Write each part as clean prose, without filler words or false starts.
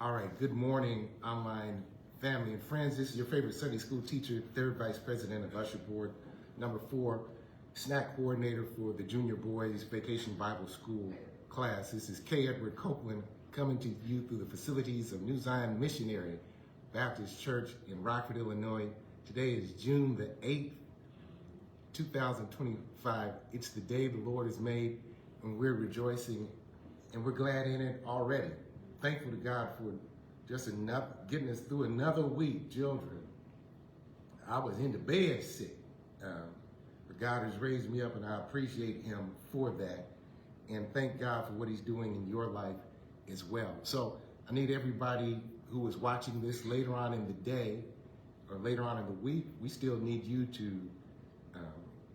All right, good morning, online family and friends. This is your favorite Sunday school teacher, third vice president of Usher Board, number 4, snack coordinator for the Junior Boys Vacation Bible School class. This is K. Edward Copeland coming to you through the facilities of New Zion Missionary Baptist Church in Rockford, Illinois. Today is June the 8th, 2025. It's the day the Lord has made, and we're rejoicing, and we're glad in it already. Thankful to God for just enough getting us through another week. Children, I was in the bed sick, but God has raised me up, and I appreciate Him for that, and thank God for what He's doing in your life as well. So I need everybody who is watching this later on in the day or later on in the week, we still need you to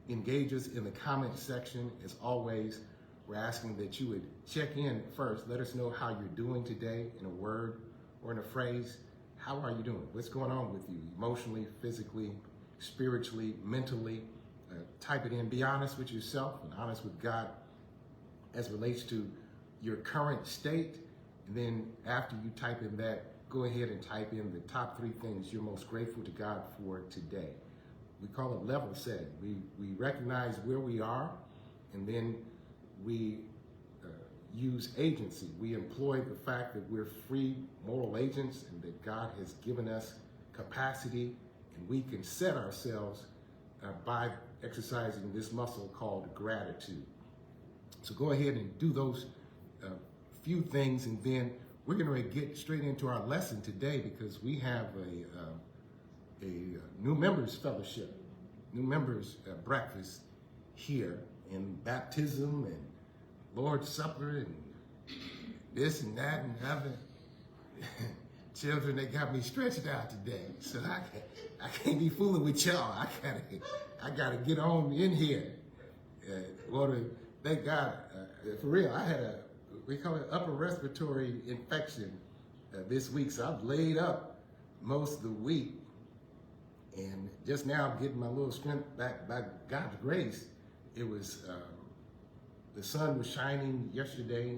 engage us in the comment section. As always, we're asking that you would check in first. Let us know how you're doing today in a word or in a phrase. How are you doing? What's going on with you emotionally, physically, spiritually, mentally? Type it in. Be honest with yourself and honest with God as relates to your current state. And then after you type in that, go ahead and type in the top 3 things you're most grateful to God for today. We call it level setting. We recognize where we are, and then we use agency. We employ the fact that we're free moral agents and that God has given us capacity, and we can set ourselves by exercising this muscle called gratitude. So go ahead and do those few things, and then we're going to get straight into our lesson today because we have a new members fellowship, new members breakfast here, in baptism and Lord's Supper and this and that and other. Children, they got me stretched out today, so I can't be fooling with y'all. I gotta get on in here. Lord, thank God, for real. I had we call it upper respiratory infection this week, so I've laid up most of the week, and just now I'm getting my little strength back by God's grace. It was, the sun was shining yesterday,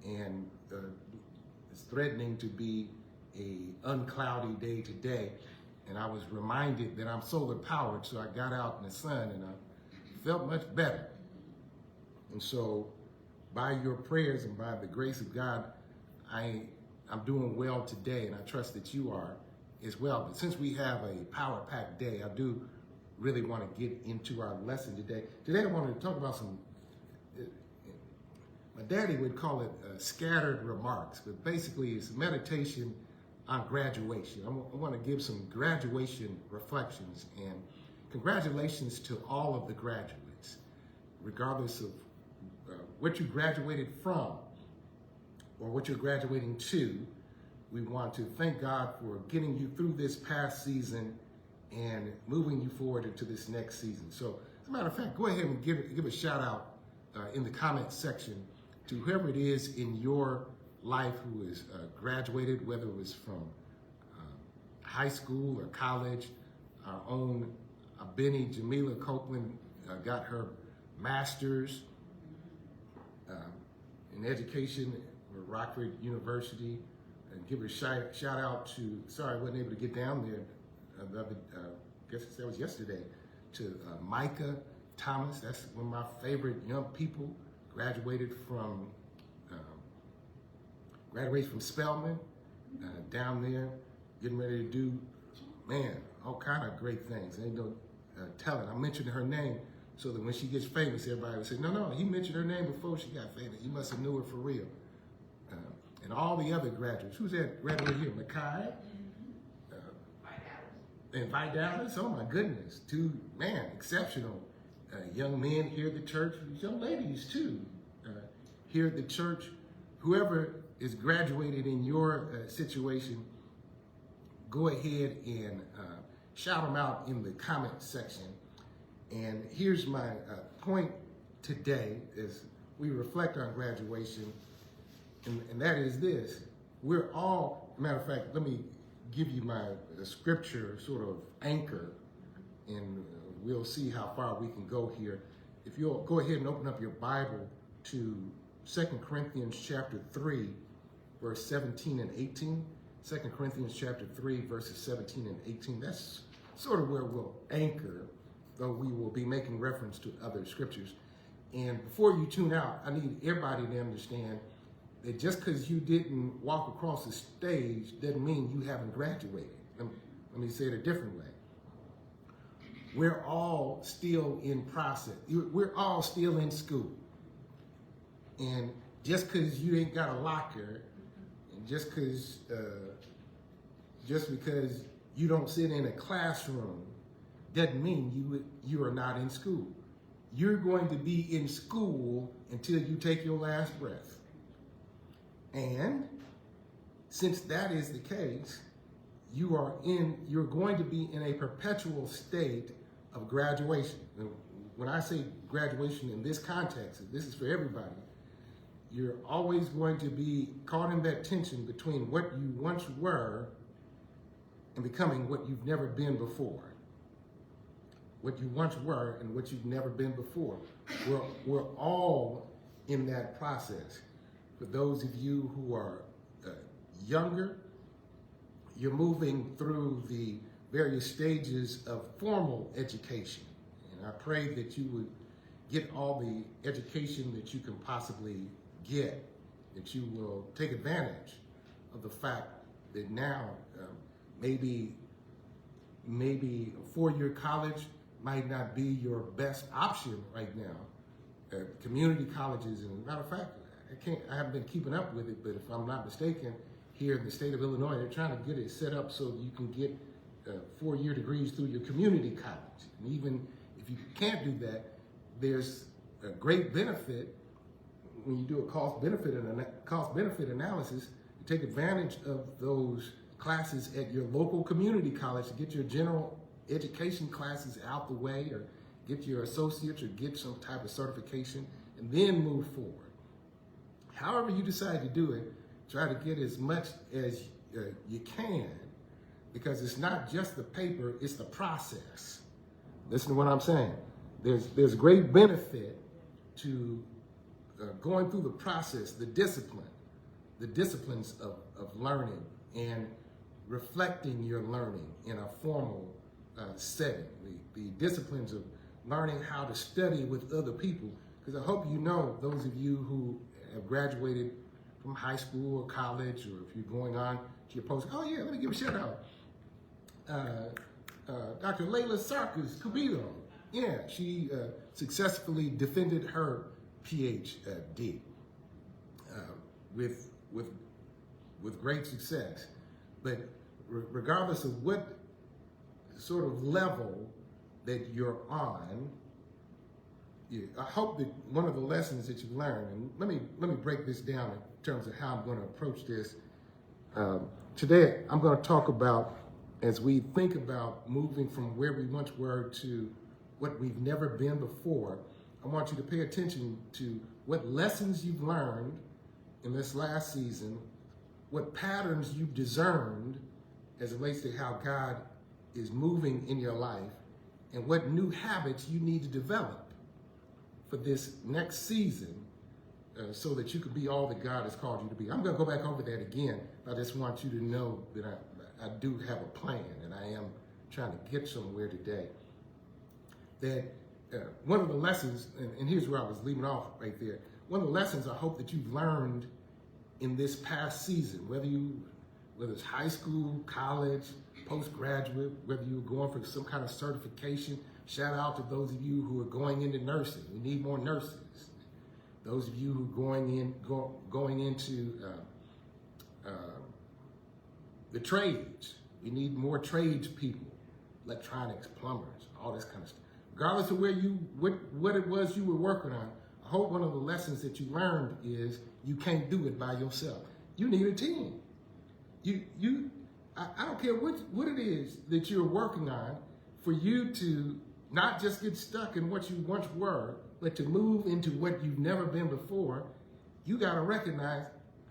and it's threatening to be a uncloudy day today. And I was reminded that I'm solar powered, so I got out in the sun and I felt much better. And so by your prayers and by the grace of God, I'm doing well today, and I trust that you are as well. But since we have a power-packed day, I do really want to get into our lesson today. Today I wanted to talk about some, my daddy would call it scattered remarks, but basically it's meditation on graduation. I want to give some graduation reflections, and congratulations to all of the graduates, regardless of what you graduated from or what you're graduating to. We want to thank God for getting you through this past season and moving you forward into this next season. So, as a matter of fact, go ahead and give a shout out in the comment section to whoever it is in your life who is graduated, whether it was from high school or college. Our own Benny Jamila Copeland got her master's in education at Rockford University. And give a shout out to, sorry I wasn't able to get down there, I guess that was yesterday, to Micah Thomas. That's one of my favorite young people. Graduated from Spelman, down there, getting ready to do, man, all kind of great things. Ain't no telling. I mentioned her name so that when she gets famous, everybody will say, no, he mentioned her name before she got famous. You must have knew her for real. And all the other graduates. Who's that graduate here? Mackay? And Vidalis. Oh my goodness. 2, exceptional young men here at the church. Young ladies too, here at the church. Whoever is graduated in your situation, go ahead and shout them out in the comment section. And here's my point today as we reflect on graduation. And that is this: we're all, matter of fact, let me give you my scripture sort of anchor, and we'll see how far we can go here. If you'll go ahead and open up your Bible to 2 Corinthians chapter 3, verse 17 and 18. 2 Corinthians chapter 3, verses 17 and 18. That's sort of where we'll anchor, though we will be making reference to other scriptures. And before you tune out, I need everybody to understand that just because you didn't walk across the stage doesn't mean you haven't graduated. Let me say it a different way. We're all still in process. We're all still in school. And just because you ain't got a locker, and just because you don't sit in a classroom, doesn't mean you are not in school. You're going to be in school until you take your last breath. And since that is the case, you're going to be in a perpetual state of graduation. When I say graduation in this context, this is for everybody, you're always going to be caught in that tension between what you once were and becoming what you've never been before. What you once were and what you've never been before. We're all in that process. For those of you who are younger, you're moving through the various stages of formal education. And I pray that you would get all the education that you can possibly get, that you will take advantage of the fact that now maybe a four-year college might not be your best option right now. Community colleges, and matter of fact, I haven't been keeping up with it, but if I'm not mistaken, here in the state of Illinois, they're trying to get it set up so you can get 4-year degrees through your community college. And even if you can't do that, there's a great benefit when you do a cost-benefit analysis. You take advantage of those classes at your local community college to get your general education classes out the way, or get your associates, or get some type of certification, and then move forward. However you decide to do it, try to get as much as you can, because it's not just the paper, it's the process. Listen to what I'm saying. There's great benefit to going through the process, the disciplines of learning and reflecting your learning in a formal setting. The disciplines of learning how to study with other people, because I hope you know, those of you who have graduated from high school or college, or if you're going on to your post, oh yeah, let me give a shout out. Dr. Layla Sarkis Cubito, yeah, she successfully defended her PhD with great success. But regardless of what sort of level that you're on, I hope that one of the lessons that you've learned, and let me break this down in terms of how I'm going to approach this. Today, I'm going to talk about, as we think about moving from where we once were to what we've never been before, I want you to pay attention to what lessons you've learned in this last season, what patterns you've discerned as it relates to how God is moving in your life, and what new habits you need to develop for this next season, so that you can be all that God has called you to be. I'm going to go back over that again. I just want you to know that I do have a plan, and I am trying to get somewhere today. That one of the lessons, and here's where I was leaving off right there, one of the lessons I hope that you've learned in this past season, whether it's high school, college, postgraduate, whether you're going for some kind of certification. Shout out to those of you who are going into nursing. We need more nurses. Those of you who are going into the trades. We need more trades people, electronics, plumbers, all this kind of stuff. Regardless of what it was you were working on, I hope one of the lessons that you learned is you can't do it by yourself. You need a team. I don't care what it is that you're working on, for you to not just get stuck in what you once were, but to move into what you've never been before. You got to recognize,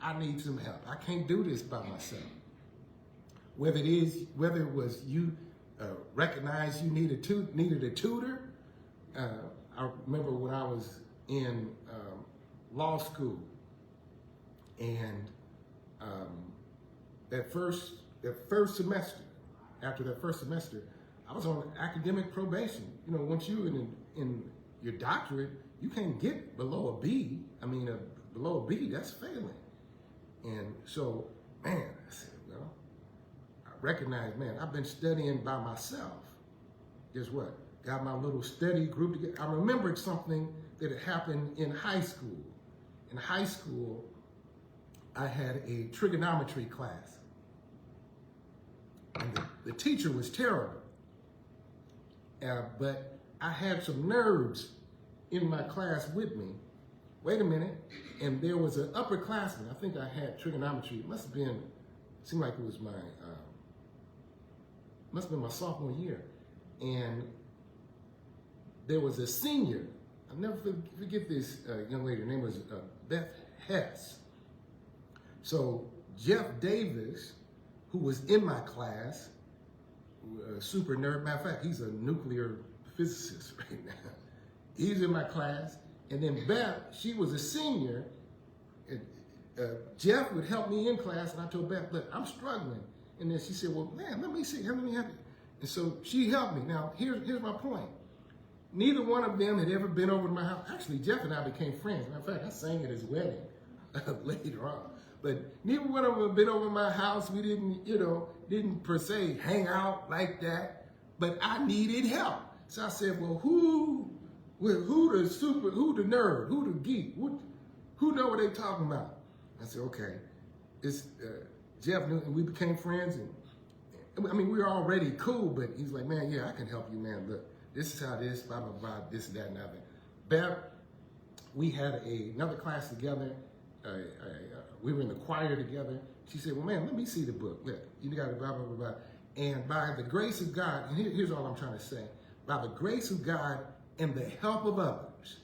I need some help. I can't do this by myself. Whether it was you recognize you needed a tutor. I remember when I was in law school, and that first semester, after that first semester, I was on academic probation. You know, once you in your doctorate, you can't get below a B. I mean, below a B, that's failing. And so, man, I said, well, I recognized, man, I've been studying by myself. Guess what? Got my little study group together. I remembered something that had happened in high school. In high school, I had a trigonometry class. And the teacher was terrible. But I had some nerds in my class with me. Wait a minute. And there was an upperclassman. I think I had trigonometry. It must have been, seemed like it was must have been my sophomore year. And there was a senior. I'll never forget this young lady. Her name was Beth Hess. So Jeff Davis, who was in my class, a super nerd. Matter of fact, he's a nuclear physicist right now. He's in my class. And then Beth, she was a senior. Jeff would help me in class, and I told Beth, look, I'm struggling. And then she said, well, man, let me see. Let me help you. And so she helped me. Now, here's my point. Neither one of them had ever been over to my house. Actually, Jeff and I became friends. Matter of fact, I sang at his wedding later on. But neither one of them had been over to my house. We didn't per se hang out like that. But I needed help. So I said, well, who the nerd, who the geek, who know what they talking about? I said, okay, it's Jeff knew, and we became friends. And I mean, we were already cool, but he's like, man, yeah, I can help you, man. Look, this is how this, blah, blah, blah, this, that, and other. Beth, we had another class together. We were in the choir together. She said, well, man, let me see the book. Look, you got to blah, blah, blah, blah. And by the grace of God, and here's all I'm trying to say. By the grace of God and the help of others,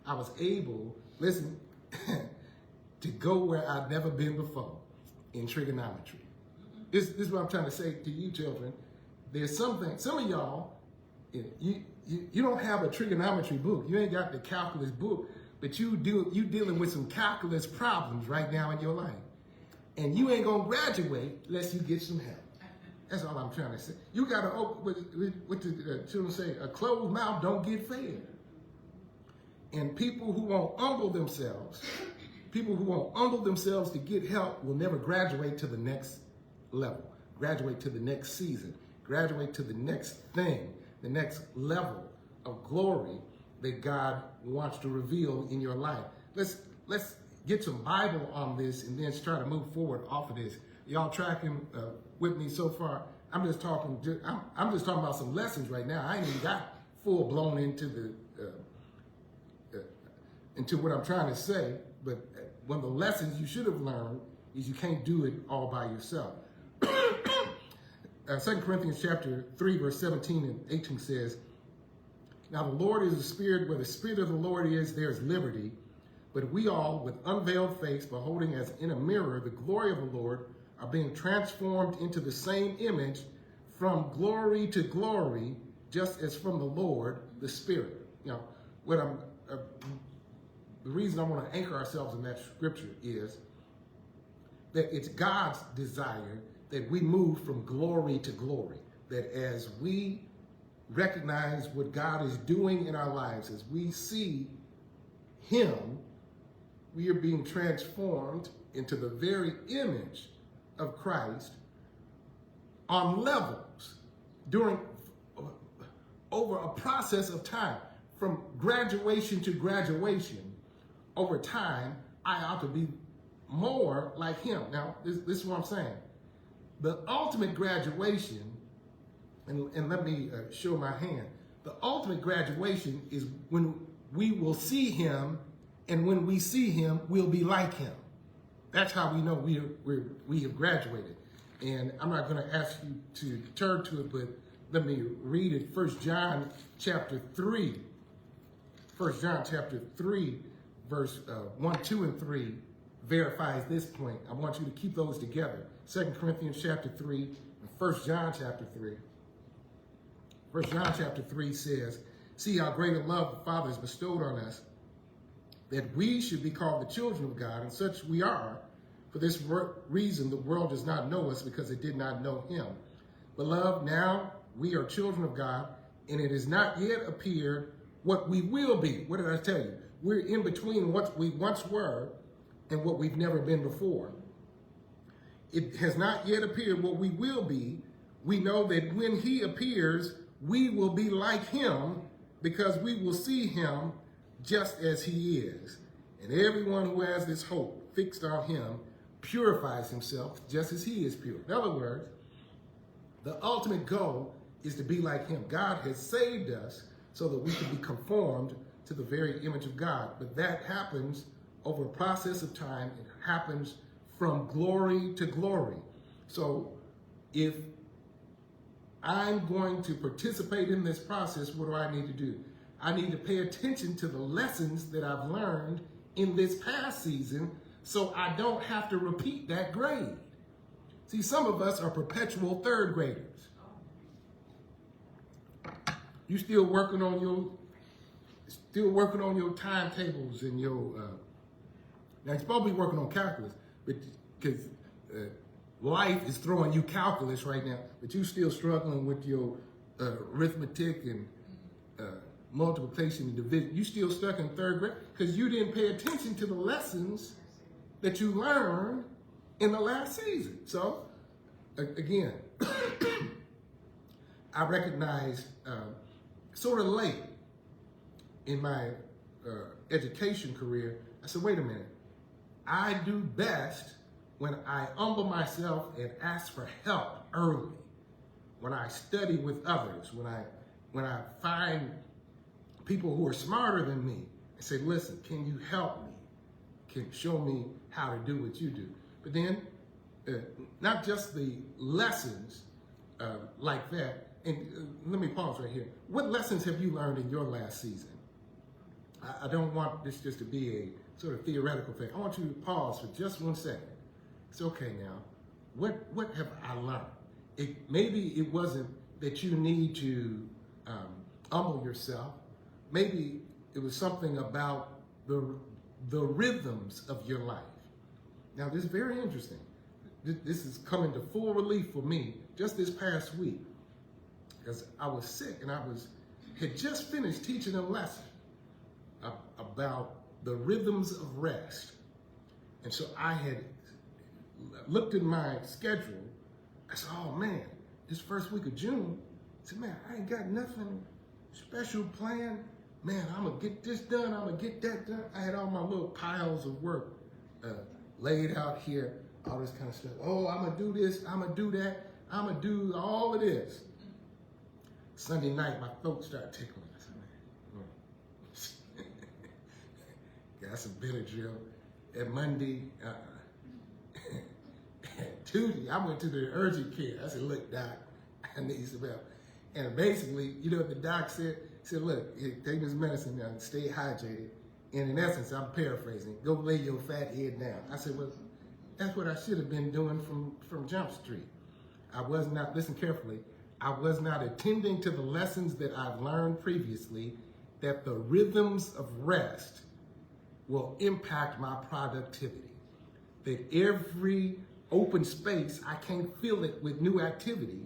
I was able, listen, to go where I'd never been before in trigonometry. This is what I'm trying to say to you children. There's something, some of y'all, you don't have a trigonometry book. You ain't got the calculus book, but you dealing with some calculus problems right now in your life. And you ain't gonna graduate unless you get some help. That's all I'm trying to say. You gotta open, what the children say, a closed mouth don't get fed. And people who won't humble themselves to get help will never graduate to the next level, graduate to the next season, graduate to the next thing, the next level of glory that God wants to reveal in your life. Let's get some Bible on this and then try to move forward off of this. Y'all tracking with me so far? I'm just talking about some lessons right now. I ain't even got full blown into into what I'm trying to say. But one of the lessons you should have learned is you can't do it all by yourself. 2 Corinthians chapter 3, verse 17 and 18 says, now the Lord is a spirit. Where the spirit of the Lord is, there is liberty. But we all, with unveiled face, beholding as in a mirror the glory of the Lord, are being transformed into the same image from glory to glory, just as from the Lord, the Spirit. You know, the reason I want to anchor ourselves in that scripture is that it's God's desire that we move from glory to glory. That as we recognize what God is doing in our lives, as we see Him, we are being transformed into the very image of Christ on levels over a process of time. From graduation to graduation, over time, I ought to be more like Him. Now, this is what I'm saying. The ultimate graduation, and let me show my hand. The ultimate graduation is when we will see Him, and when we see Him, we'll be like Him. That's how we know we have graduated. And I'm not going to ask you to turn to it, but let me read it. 1 John chapter 3. 1 John chapter 3, verse 1, 2, and 3 verifies this point. I want you to keep those together. 2 Corinthians chapter 3 and 1 John chapter 3. 1 John chapter 3 says, see how great a love the Father has bestowed on us, that we should be called the children of God, and such we are. For this reason, the world does not know us because it did not know him. Beloved, now we are children of God, and it has not yet appeared what we will be. What did I tell you? We're in between what we once were and what we've never been before. It has not yet appeared what we will be. We know that when he appears, we will be like him because we will see him just as he is. And everyone who has this hope fixed on him purifies himself just as he is pure. In other words, the ultimate goal is to be like him. God has saved us so that we can be conformed to the very image of God. But that happens over a process of time. It happens from glory to glory. So if I'm going to participate in this process, what do I need to do? I need to pay attention to the lessons that I've learned in this past season so I don't have to repeat that grade. See, some of us are perpetual third graders. You still working on your timetables and your now you're supposed to be working on calculus, but because life is throwing you calculus right now, but you still struggling with your arithmetic and multiplication and division. You still stuck in third grade because you didn't pay attention to the lessons that you learned in the last season. So again, I recognized sort of late in my education career, I said, wait a minute, I do best when I humble myself and ask for help early, when I study with others, when I find people who are smarter than me and say, listen, can you help me? Can show me how to do what you do? But then, not just the lessons like that, and let me pause right here. What lessons have you learned in your last season? I don't want this just to be a sort of theoretical thing. I want you to pause for just 1 second. It's okay now. What have I learned? Maybe it wasn't that you need to humble yourself. Maybe it was something about the rhythms of your life. Now, this is very interesting. This is coming to full relief for me just this past week because I was sick and had just finished teaching a lesson about the rhythms of rest. And so I had looked at my schedule. I said, oh man, this first week of June, I said, man, I ain't got nothing special planned. Man, I'm gonna get this done, I'm gonna get that done. I had all my little piles of work laid out here, all this kind of stuff. Oh, I'm gonna do this, I'm gonna do that, I'm gonna do all of this. Sunday night, my throat started tickling. I said, man, got some Benadryl. And Monday, Tuesday, I went to the urgent care. I said, look, doc, I need some help. And basically, you know what the doc said? He said, look, take this medicine now, stay hydrated. And in essence, I'm paraphrasing, go lay your fat head down. I said, well, that's what I should have been doing from Jump Street. I was not, listen carefully, I was not attending to the lessons that I've learned previously, that the rhythms of rest will impact my productivity. That every open space, I can't fill it with new activity,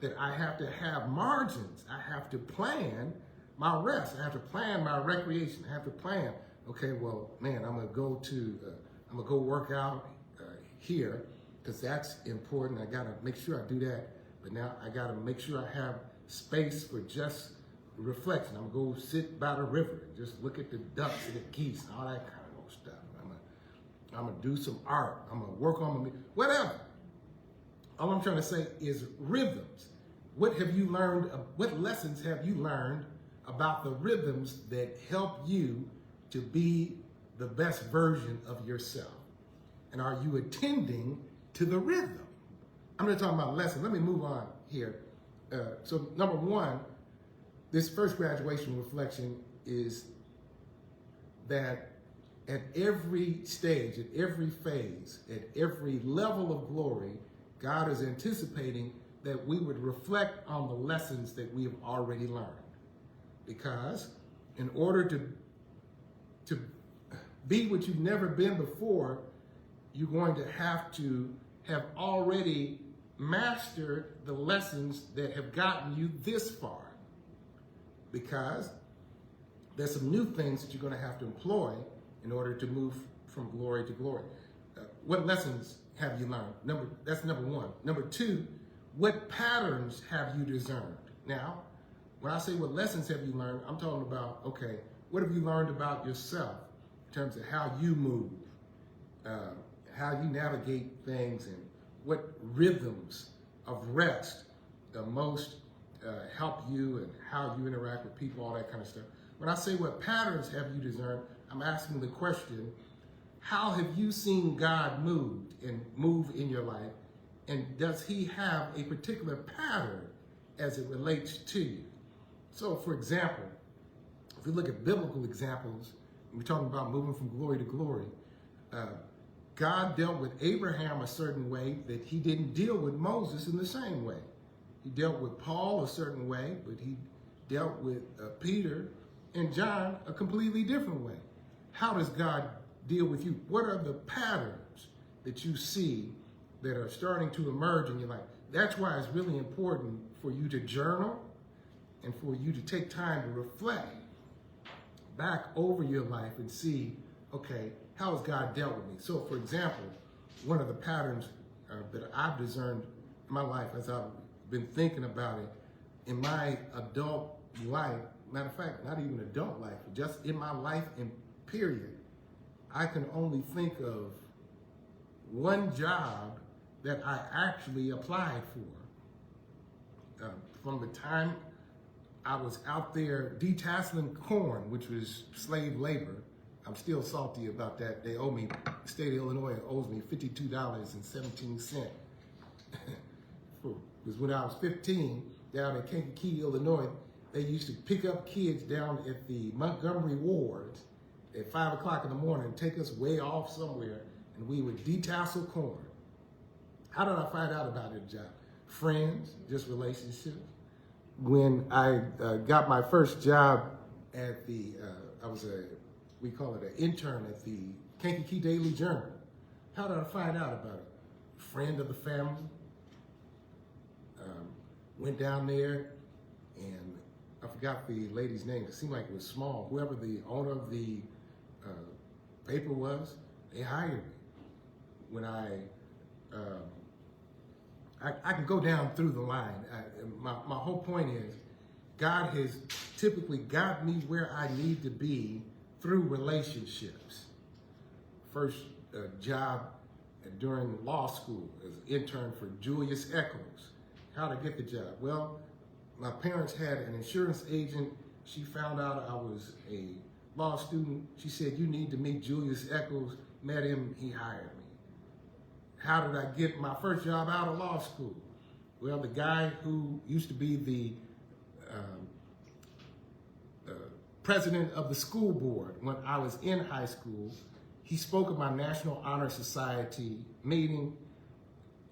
that I have to have margins. I have to plan my rest. I have to plan my recreation. I have to plan, okay, well, man, I'm gonna go work out here because that's important. I gotta make sure I do that. But now I gotta make sure I have space for just reflection. I'm gonna go sit by the river and just look at the ducks and the geese and all that kind of old stuff. I'm gonna do some art. I'm gonna work on my, whatever. All I'm trying to say is rhythms. What have you learned? What lessons have you learned about the rhythms that help you to be the best version of yourself? And are you attending to the rhythm? I'm going to talk about lessons. Let me move on here. So number one, this first graduation reflection is that at every stage, at every phase, at every level of glory, God is anticipating that we would reflect on the lessons that we have already learned. Because in order to be what you've never been before, you're going to have already mastered the lessons that have gotten you this far, because there's some new things that you're going to have to employ in order to move from glory to glory. What lessons have you learned? That's number one. Number two, what patterns have you discerned? Now, when I say what lessons have you learned, I'm talking about, okay, what have you learned about yourself in terms of how you move, how you navigate things, and what rhythms of rest most help you, and how you interact with people, all that kind of stuff. When I say what patterns have you discerned, I'm asking the question, how have you seen God move in your life? And does he have a particular pattern as it relates to you? So, for example, if we look at biblical examples, we're talking about moving from glory to glory, God dealt with Abraham a certain way that he didn't deal with Moses in the same way. He dealt with Paul a certain way, but he dealt with Peter and John a completely different way. How does God deal with you? What are the patterns that you see that are starting to emerge in your life? That's why it's really important for you to journal and for you to take time to reflect back over your life and see, okay, how has God dealt with me? So, for example, one of the patterns that I've discerned in my life as I've been thinking about it in my adult life, matter of fact, not even adult life, just in my life and period, I can only think of one job that I actually applied for. From the time I was out there detasseling corn, which was slave labor. I'm still salty about that. They owe me, the state of Illinois owes me $52.17. Because when I was 15, down in Kankakee, Illinois, they used to pick up kids down at the Montgomery wards at 5 o'clock in the morning and take us way off somewhere, and we would detassel corn. How did I find out about that job? Friends, just relationships. When I got my first job at the, we call it an intern at the Kankakee Daily Journal. How did I find out about it? Friend of the family. Went down there, and I forgot the lady's name. It seemed like it was small. Whoever the owner of the paper was, they hired me. When I can go down through the line. My whole point is, God has typically got me where I need to be through relationships. First job during law school as an intern for Julius Eccles. How to get the job? Well, my parents had an insurance agent. She found out I was a law student. She said, you need to meet Julius Eccles. Met him, he hired me. How did I get my first job out of law school? Well, the guy who used to be the president of the school board when I was in high school, he spoke at my National Honor Society meeting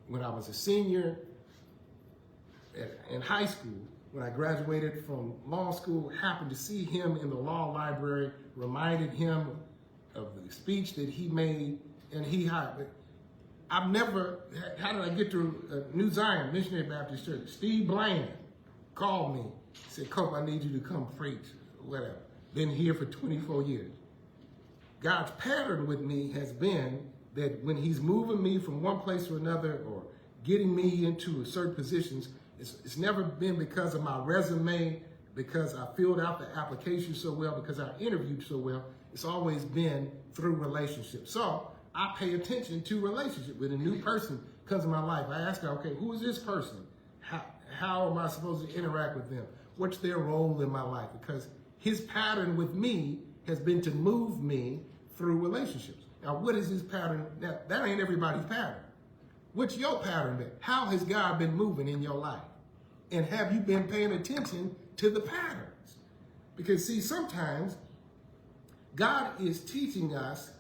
when I was a senior in high school. When I graduated from law school, happened to see him in the law library, reminded him of the speech that he made, and he hired me. I've never, how did I get to New Zion Missionary Baptist Church? Steve Bland called me, said, Cope, I need you to come preach, whatever. Been here for 24 years. God's pattern with me has been that when he's moving me from one place to another or getting me into certain positions, it's never been because of my resume, because I filled out the application so well, because I interviewed so well. It's always been through relationships. So I pay attention to relationship. When a new person comes in my life, I ask her, okay, who is this person? How am I supposed to interact with them? What's their role in my life? Because his pattern with me has been to move me through relationships. Now, what is his pattern? Now, that ain't everybody's pattern. What's your pattern been? How has God been moving in your life? And have you been paying attention to the patterns? Because, see, sometimes God is teaching us,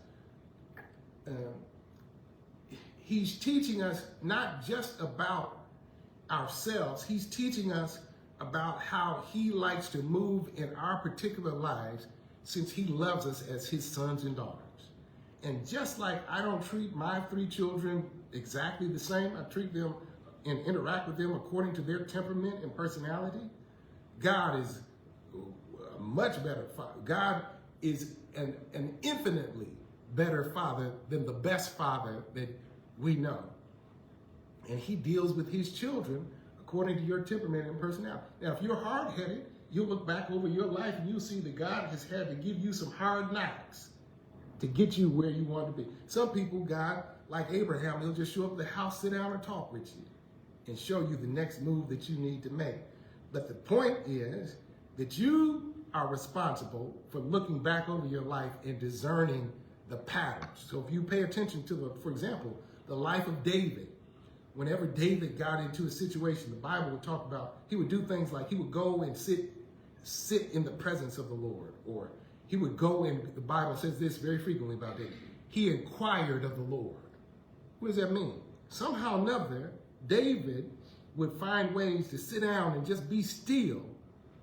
he's teaching us not just about ourselves, he's teaching us about how he likes to move in our particular lives since he loves us as his sons and daughters. And just like I don't treat my 3 children exactly the same, I treat them and interact with them according to their temperament and personality, God is a much better father. God is an infinitely better father than the best father that we know. And he deals with his children according to your temperament and personality. Now, if you're hard-headed, you'll look back over your life and you'll see that God has had to give you some hard knocks to get you where you want to be. Some people, God, like Abraham, he'll just show up at the house, sit down and talk with you and show you the next move that you need to make. But the point is that you are responsible for looking back over your life and discerning the patterns. So if you pay attention to, for example, the life of David, whenever David got into a situation, the Bible would talk about, he would do things like he would go and sit in the presence of the Lord, or he would go and, the Bible says this very frequently about David, he inquired of the Lord. What does that mean? Somehow or another, David would find ways to sit down and just be still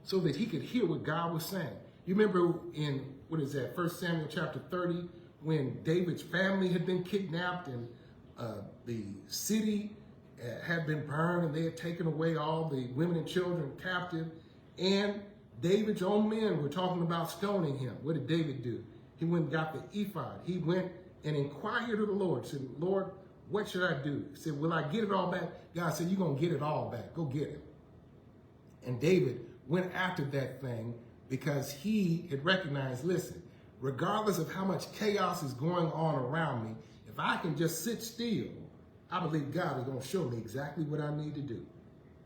so that he could hear what God was saying. You remember in, 1 Samuel chapter 30, when David's family had been kidnapped and the city had been burned and they had taken away all the women and children captive, and David's own men were talking about stoning him. What did David do? He went and got the ephod. He went and inquired of the Lord. Said, Lord, what should I do? He said, will I get it all back? God said, you're going to get it all back. Go get it. And David went after that thing because he had recognized, listen, regardless of how much chaos is going on around me, if I can just sit still, I believe God is going to show me exactly what I need to do.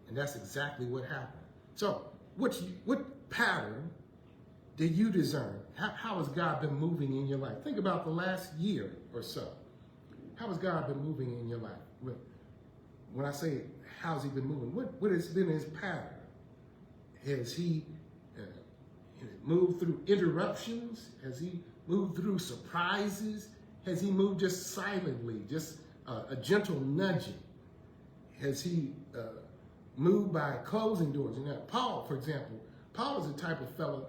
And that's exactly what happened. So what pattern did you discern? How has God been moving in your life? Think about the last year or so. How has God been moving in your life? When I say, how's he been moving? What has been his pattern? Has he moved through interruptions? Has he moved through surprises? Has he moved just silently, just a gentle nudging? Has he moved by closing doors? You know, Paul, for example, Paul is the type of fellow,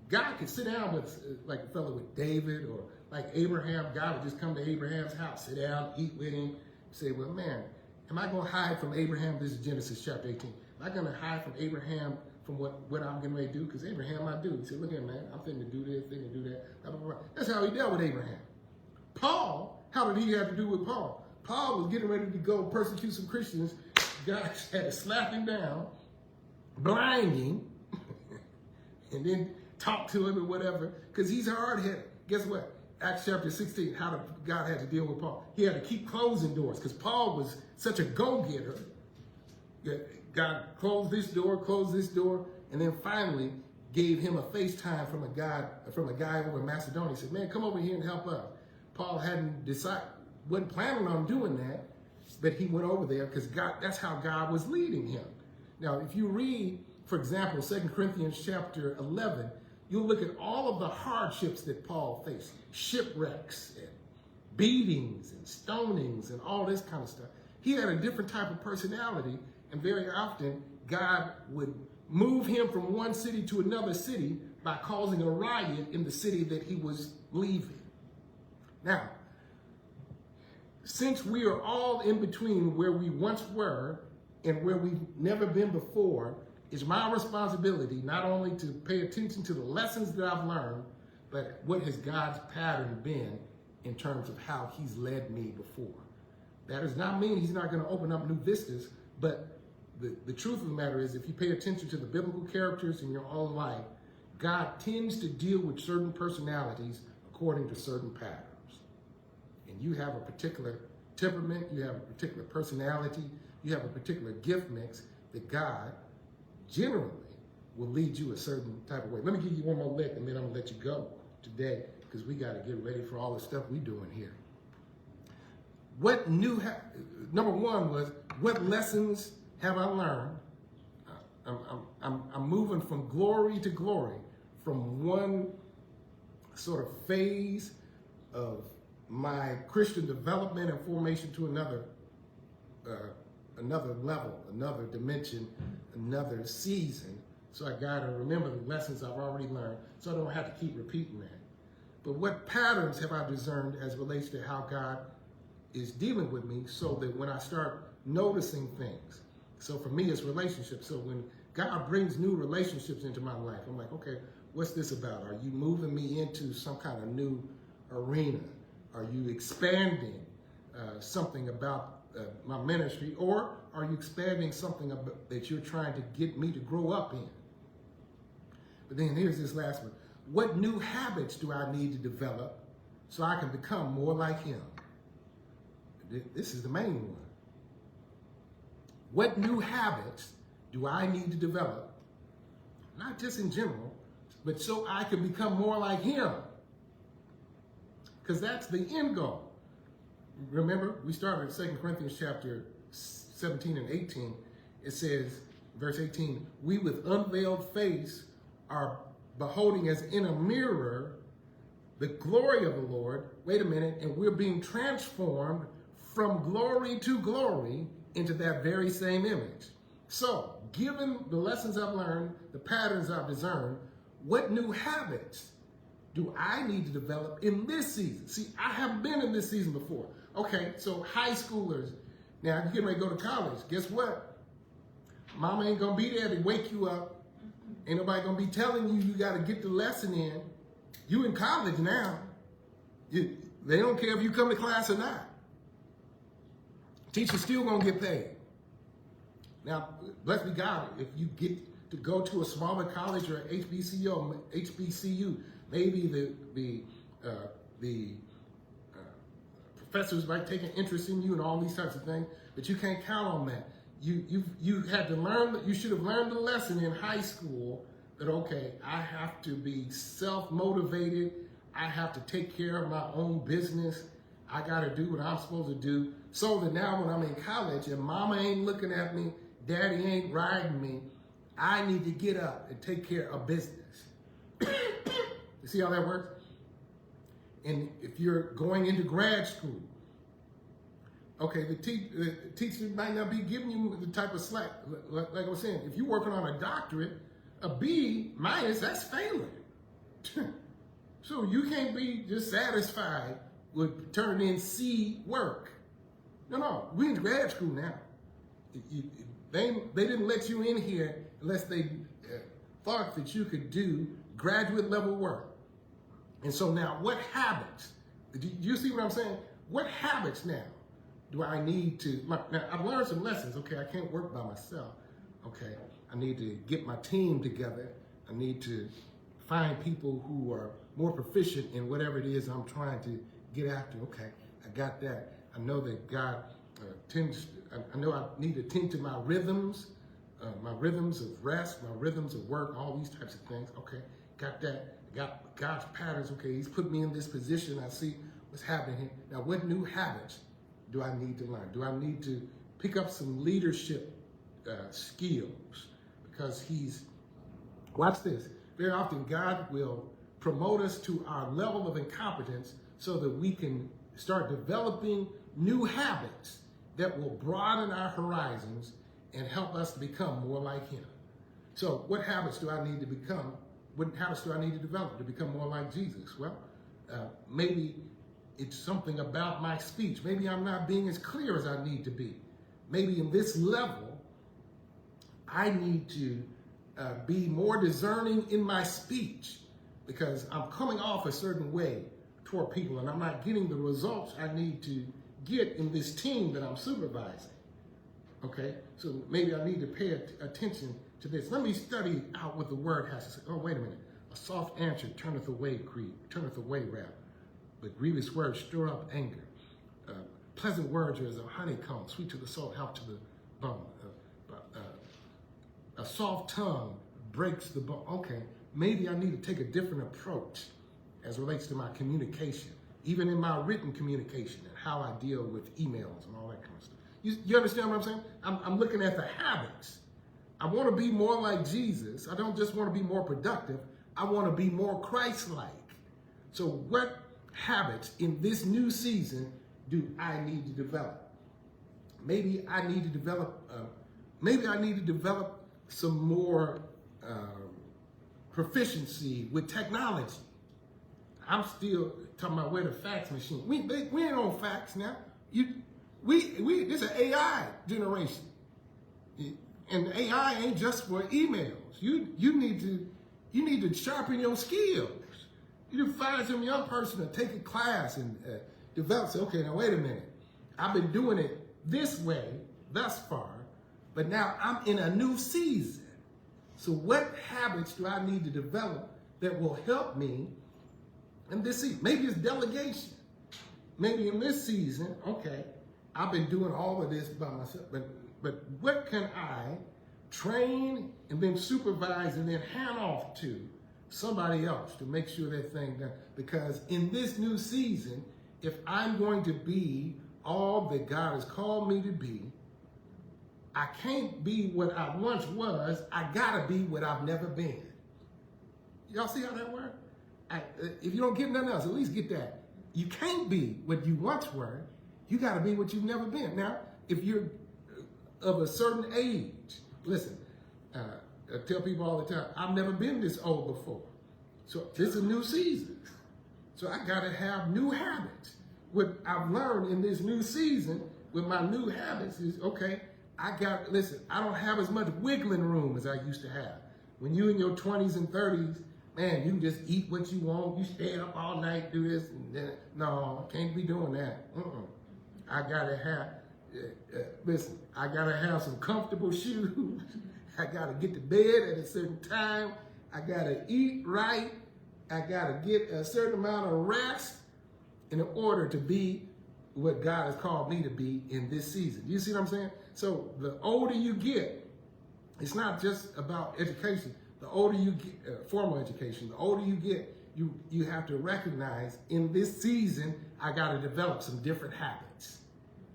God could sit down with, like a fellow with David or like Abraham. God would just come to Abraham's house, sit down, eat with him, say, well, man, am I going to hide from Abraham? This is Genesis chapter 18. Am I going to hide from Abraham from what I'm getting ready to do? Because Abraham, I do. He said, look here, man, I'm finna do this, finna do that, blah, blah, blah. That's how he dealt with Abraham. Paul, how did he have to do with Paul? Paul was getting ready to go persecute some Christians. God had to slap him down, blind him, and then talk to him or whatever, because he's hard-headed. Guess what? Acts chapter 16, how God had to deal with Paul. He had to keep closing doors because Paul was such a go-getter. God closed this door, and then finally gave him a FaceTime from a guy over in Macedonia. He said, man, come over here and help us. Paul wasn't planning on doing that, but he went over there because that's how God was leading him. Now, if you read, for example, 2 Corinthians chapter 11, you'll look at all of the hardships that Paul faced, shipwrecks and beatings and stonings and all this kind of stuff. He had a different type of personality, and very often God would move him from one city to another city by causing a riot in the city that he was leaving. Now, since we are all in between where we once were and where we've never been before, it's my responsibility not only to pay attention to the lessons that I've learned, but what has God's pattern been in terms of how he's led me before. That does not mean he's not going to open up new vistas, but the truth of the matter is, if you pay attention to the biblical characters in your own life, God tends to deal with certain personalities according to certain patterns. And you have a particular temperament, you have a particular personality, you have a particular gift mix that God generally will lead you a certain type of way. Let me give you one more lick, and then I'm going to let you go today, because we got to get ready for all the stuff we're doing here. Number one was, what lessons have I learned? I'm moving from glory to glory, from one sort of phase of my Christian development and formation to another level, another dimension, another season. So I got to remember the lessons I've already learned, so I don't have to keep repeating that. but what patterns have I discerned as it relates to how God is dealing with me, so that when I start noticing things, so for me it's relationships. So when God brings new relationships into my life, I'm like, okay, what's this about? Are you moving me into some kind of new arena? Are you expanding something about my ministry, or are you expanding something that you're trying to get me to grow up in? But then here's this last one. What new habits do I need to develop so I can become more like him? This is the main one. What new habits do I need to develop, not just in general, but so I can become more like him? Because that's the end goal. Remember, we started at 2 Corinthians chapter 17 and 18. It says, verse 18, we with unveiled face are beholding as in a mirror the glory of the Lord. Wait a minute, and we're being transformed from glory to glory into that very same image. So, given the lessons I've learned, the patterns I've discerned, what new habits do I need to develop in this season? See, I haven't been in this season before. Okay, so high schoolers, now you're getting ready to go to college. Guess what? Mama ain't gonna be there to wake you up. Ain't nobody gonna be telling you gotta get the lesson in. You in college now. They don't care if you come to class or not. Teacher's still gonna get paid. Now, bless be God, if you get to go to a smaller college or HBCU, maybe the professors might take an interest in you and all these types of things, but you can't count on that. You had to learn, you should have learned the lesson in high school that, okay, I have to be self-motivated. I have to take care of my own business. I got to do what I'm supposed to do, so that now when I'm in college and mama ain't looking at me, daddy ain't riding me, I need to get up and take care of business. You see how that works? And if you're going into grad school, okay, the teacher might not be giving you the type of slack. Like I was saying, if you're working on a doctorate, a B minus, that's failing. So you can't be just satisfied with turning in C work. No, we're in grad school now. They didn't let you in here unless they thought that you could do graduate level work. And so now what habits, do you see what I'm saying? What habits now do I need to, now I've learned some lessons. Okay, I can't work by myself. Okay, I need to get my team together. I need to find people who are more proficient in whatever it is I'm trying to get after. Okay, I got that. I know that God I know I need to tend to my rhythms of rest, my rhythms of work, all these types of things. Okay, got that. Got God's patterns. Okay, he's put me in this position. I see what's happening here. Now, what new habits do I need to learn? Do I need to pick up some leadership skills? Because watch this, very often God will promote us to our level of incompetence so that we can start developing new habits that will broaden our horizons and help us to become more like him. So what habits do I need to become? What habits do I need to develop to become more like Jesus? Well, maybe it's something about my speech. Maybe I'm not being as clear as I need to be. Maybe in this level, I need to be more discerning in my speech because I'm coming off a certain way toward people and I'm not getting the results I need to get in this team that I'm supervising. Okay, so maybe I need to pay attention to this. Let me study out what the word has to say. Oh, wait a minute. A soft answer turneth away wrath, but grievous words stir up anger. Pleasant words are as a honeycomb, sweet to the soul, health to the bone. A soft tongue breaks the bone. Okay, maybe I need to take a different approach as relates to my communication, even in my written communication and how I deal with emails and all that kind of stuff. You understand what I'm saying? I'm looking at the habits. I want to be more like Jesus. I don't just want to be more productive. I want to be more Christ-like. So what habits in this new season do I need to develop? Maybe I need to develop some more proficiency with technology. I'm still talking about where the fax machine. We ain't on fax now. This is an AI generation, and AI ain't just for emails. You need to sharpen your skills. You need to find some young person to take a class and develop. Say, okay, now wait a minute. I've been doing it this way thus far, but now I'm in a new season. So what habits do I need to develop that will help me in this season? Maybe it's delegation. Maybe in this season, okay, I've been doing all of this by myself, but what can I train and then supervise and then hand off to somebody else to make sure that thing done? Because in this new season, if I'm going to be all that God has called me to be, I can't be what I once was. I gotta be what I've never been. Y'all see how that works? If you don't get nothing else, at least get that. You can't be what you once were. You gotta be what you've never been. Now, if you're of a certain age, listen, I tell people all the time, I've never been this old before. So this is a new season. So I gotta have new habits. What I've learned in this new season with my new habits is, okay, I don't have as much wiggling room as I used to have. When you in your 20s and 30s, man, you can just eat what you want. You stay up all night, do this and that. No, I can't be doing that. I gotta have, listen, I gotta have some comfortable shoes. I gotta get to bed at a certain time. I gotta eat right. I gotta get a certain amount of rest in order to be what God has called me to be in this season. You see what I'm saying? So the older you get, it's not just about education. The older you get, formal education, the older you get, you have to recognize in this season, I got to develop some different habits.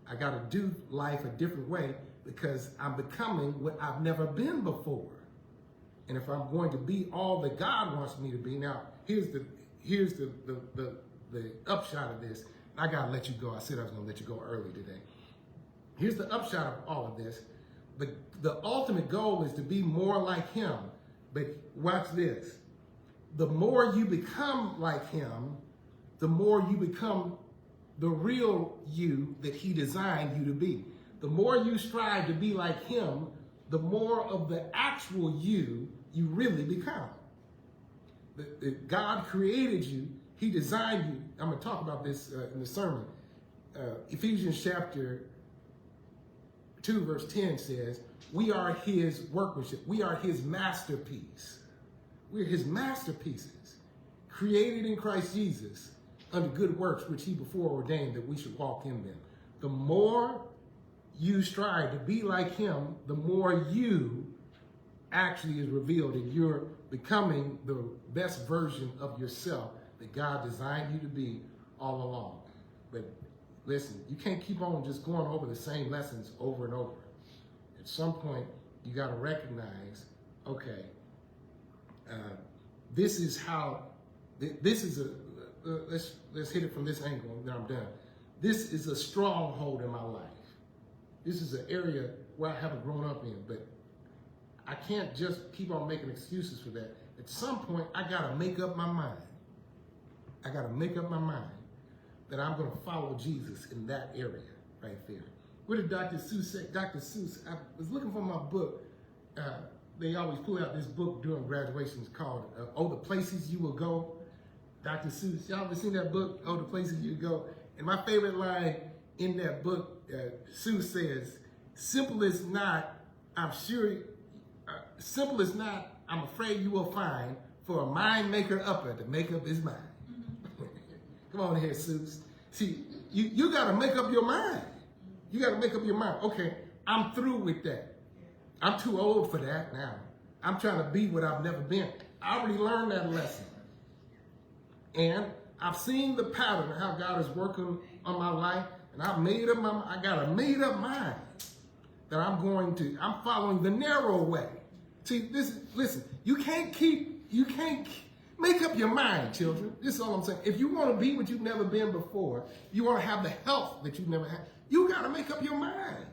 I got to do life a different way because I'm becoming what I've never been before. And if I'm going to be all that God wants me to be, now here's the upshot of this. I got to let you go. I said I was going to let you go early today. Here's the upshot of all of this. But the ultimate goal is to be more like him. But watch this. The more you become like him, the more you become the real you that he designed you to be. The more you strive to be like him, the more of the actual you really become. God created you. He designed you. I'm going to talk about this in the sermon. Ephesians chapter 2 verse 10 says, we are his workmanship. We are his masterpiece. We're his masterpieces, created in Christ Jesus unto good works, which he before ordained that we should walk in them. The more you strive to be like him, the more you actually is revealed, and you're becoming the best version of yourself that God designed you to be all along. But listen, you can't keep on just going over the same lessons over and over. At some point, you got to recognize, okay, this is how, this is let's hit it from this angle and then I'm done. This is a stronghold in my life. This is an area where I haven't grown up in, but I can't just keep on making excuses for that. At some point, I got to make up my mind. I got to make up my mind that I'm going to follow Jesus in that area right there. What did Dr. Seuss say? Dr. Seuss, I was looking for my book. They always pull out this book during graduations called Oh, the Places You Will Go. Dr. Seuss, y'all ever seen that book, Oh, the Places You Go? And my favorite line in that book, Seuss says, simple as not, I'm afraid you will find for a mind maker upper to make up his mind. Come on here, Seuss. See, you got to make up your mind. You got to make up your mind. Okay, I'm through with that. I'm too old for that now. I'm trying to be what I've never been. I already learned that lesson. And I've seen the pattern of how God is working on my life, and I got a made up mind that I'm following the narrow way. See, listen, you can't make up your mind, children. This is all I'm saying. If you want to be what you've never been before, you want to have the health that you've never had, you got to make up your mind.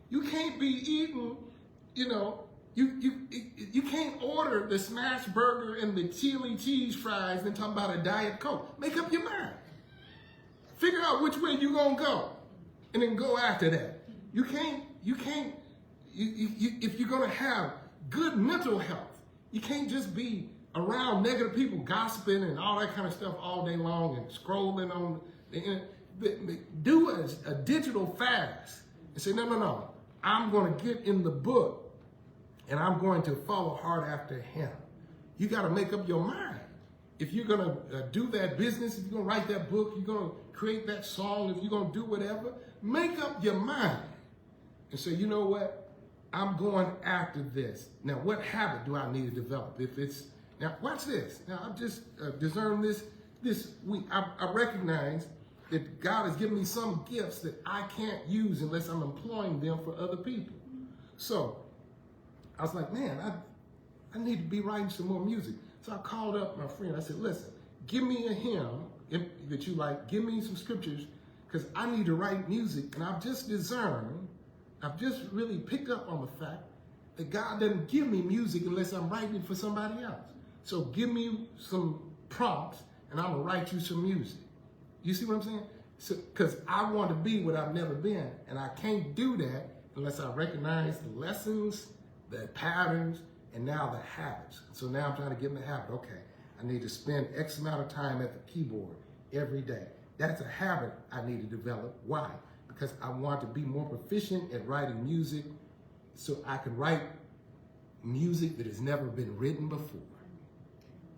You can't be eating, You can't order the smash burger and the chili cheese fries and talk about a Diet Coke. Make up your mind. Figure out which way you're going to go and then go after that. You can't, if you're going to have good mental health, you can't just be around negative people gossiping and all that kind of stuff all day long and scrolling on the internet. Do a digital fast and say, no, I'm going to get in the book and I'm going to follow hard after him. You got to make up your mind. If you're going to do that business, if you're going to write that book, you're going to create that song, if you're going to do whatever, make up your mind and say, you know what? I'm going after this. Now, what habit do I need to develop? Now, watch this. Now, I've just discerned this week. I recognize that God has given me some gifts that I can't use unless I'm employing them for other people. So I was like, man, I need to be writing some more music. So I called up my friend. I said, listen, give me a hymn that you like. Give me some scriptures because I need to write music. And I've just really picked up on the fact that God doesn't give me music unless I'm writing it for somebody else. So give me some prompts and I'm going to write you some music. You see what I'm saying? Because I want to be what I've never been. And I can't do that unless I recognize the lessons, the patterns, and now the habits. So now I'm trying to get in the habit. Okay, I need to spend X amount of time at the keyboard every day. That's a habit I need to develop. Why? Because I want to be more proficient at writing music so I can write music that has never been written before.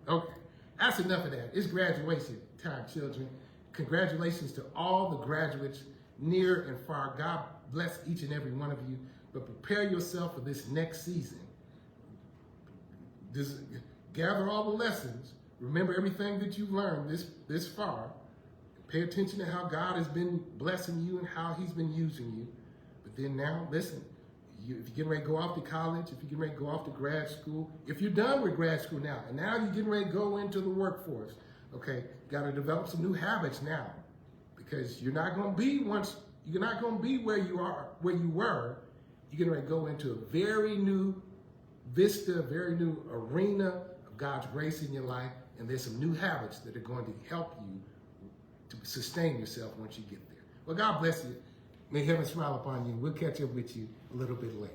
Okay, that's enough of that. It's graduation time, children. Congratulations to all the graduates near and far. God bless each and every one of you. But prepare yourself for this next season. Just gather all the lessons. Remember everything that you've learned this far. Pay attention to how God has been blessing you and how he's been using you. But then now, listen, if you're getting ready to go off to college, if you're getting ready to go off to grad school, if you're done with grad school now, and now you're getting ready to go into the workforce, okay, got to develop some new habits now, because you're not going to be where you were. You're getting ready to go into a very new vista, a very new arena of God's grace in your life, and there's some new habits that are going to help you to sustain yourself once you get there. Well, God bless you. May heaven smile upon you. We'll catch up with you a little bit later.